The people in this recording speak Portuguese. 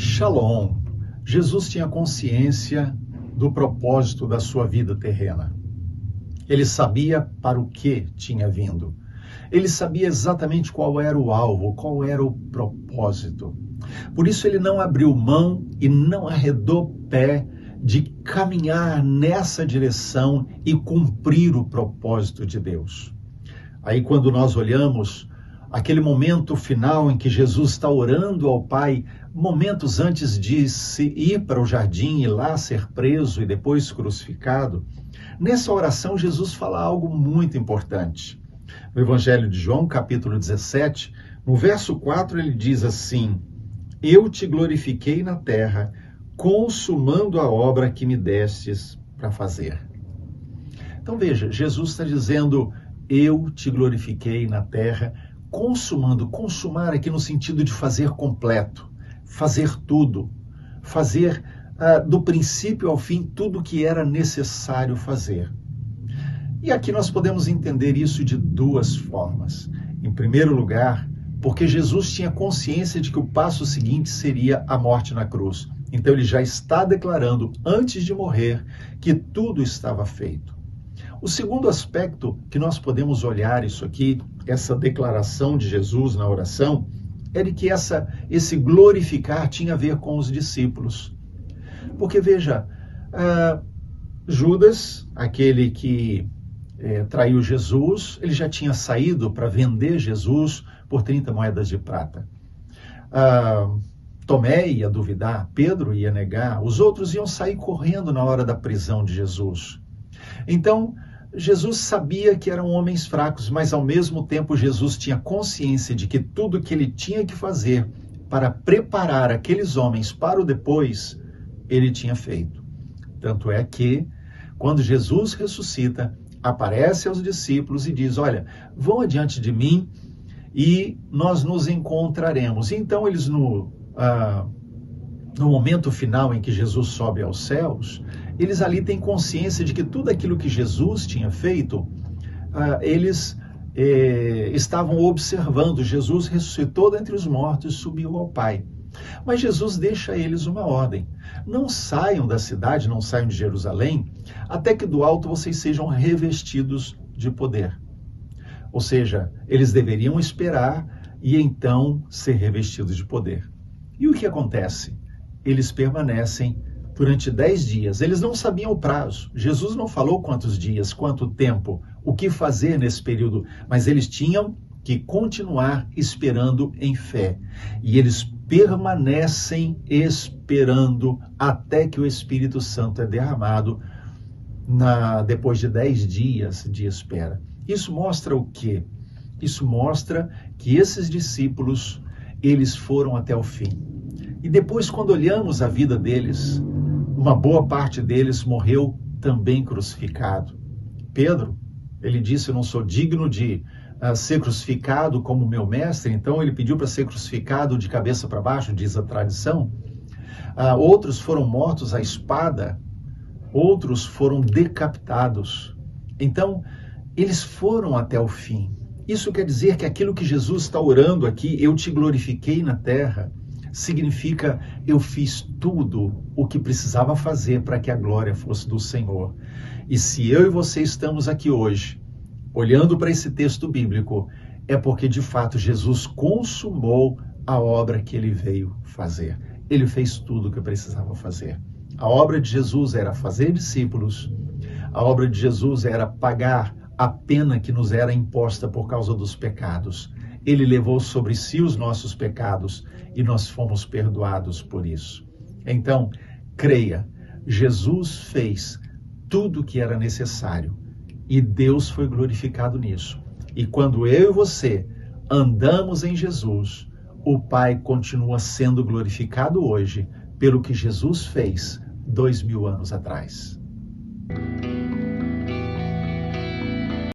Shalom. Jesus tinha consciência do propósito da sua vida terrena. Ele sabia para o que tinha vindo. Ele sabia exatamente qual era o alvo, qual era o propósito. Por isso ele não abriu mão e não arredou pé de caminhar nessa direção e cumprir o propósito de Deus. Aí quando nós olhamos aquele momento final em que Jesus está orando ao Pai, momentos antes de se ir para o jardim e lá ser preso e depois crucificado, nessa oração Jesus fala algo muito importante. No Evangelho de João, capítulo 17, no verso 4, ele diz assim: Eu te glorifiquei na terra, consumando a obra que me destes para fazer. Então veja, Jesus está dizendo, eu te glorifiquei na terra, consumando, consumar aqui no sentido de fazer completo, fazer tudo, fazer do princípio ao fim tudo o que era necessário fazer. E aqui nós podemos entender isso de duas formas. Em primeiro lugar, porque Jesus tinha consciência de que o passo seguinte seria a morte na cruz. Então ele já está declarando, antes de morrer, que tudo estava feito. O segundo aspecto que nós podemos olhar isso aqui, essa declaração de Jesus na oração, é de que esse glorificar tinha a ver com os discípulos. Porque veja, Judas, aquele que traiu Jesus, ele já tinha saído para vender Jesus por 30 moedas de prata. Tomé ia duvidar, Pedro ia negar, os outros iam sair correndo na hora da prisão de Jesus. Então, Jesus sabia que eram homens fracos, mas ao mesmo tempo Jesus tinha consciência de que tudo que ele tinha que fazer para preparar aqueles homens para o depois, ele tinha feito. Tanto é que, quando Jesus ressuscita, aparece aos discípulos e diz, olha, vão adiante de mim e nós nos encontraremos. Então eles no momento final em que Jesus sobe aos céus, eles ali têm consciência de que tudo aquilo que Jesus tinha feito, eles estavam observando. Jesus ressuscitou dentre os mortos e subiu ao Pai. Mas Jesus deixa a eles uma ordem. Não saiam da cidade, não saiam de Jerusalém, até que do alto vocês sejam revestidos de poder. Ou seja, eles deveriam esperar e então ser revestidos de poder. E o que acontece? Eles permanecem durante 10 dias. Eles não sabiam o prazo. Jesus não falou quantos dias, quanto tempo, o que fazer nesse período, mas eles tinham que continuar esperando em fé. E eles permanecem esperando até que o Espírito Santo é derramado depois de 10 dias de espera. Isso mostra o quê? Isso mostra que esses discípulos, eles foram até o fim. E depois, quando olhamos a vida deles, uma boa parte deles morreu também crucificado. Pedro, ele disse, eu não sou digno de ser crucificado como meu mestre, então ele pediu para ser crucificado de cabeça para baixo, diz a tradição. Outros foram mortos à espada, outros foram decapitados. Então, eles foram até o fim. Isso quer dizer que aquilo que Jesus está orando aqui, eu te glorifiquei na terra, significa eu fiz tudo o que precisava fazer para que a glória fosse do Senhor. E se eu e você estamos aqui hoje, olhando para esse texto bíblico, é porque de fato Jesus consumou a obra que ele veio fazer. Ele fez tudo o que precisava fazer. A obra de Jesus era fazer discípulos, a obra de Jesus era pagar a pena que nos era imposta por causa dos pecados. Ele levou sobre si os nossos pecados e nós fomos perdoados por isso. Então, creia, Jesus fez tudo o que era necessário e Deus foi glorificado nisso. E quando eu e você andamos em Jesus, o Pai continua sendo glorificado hoje pelo que Jesus fez 2000 anos atrás.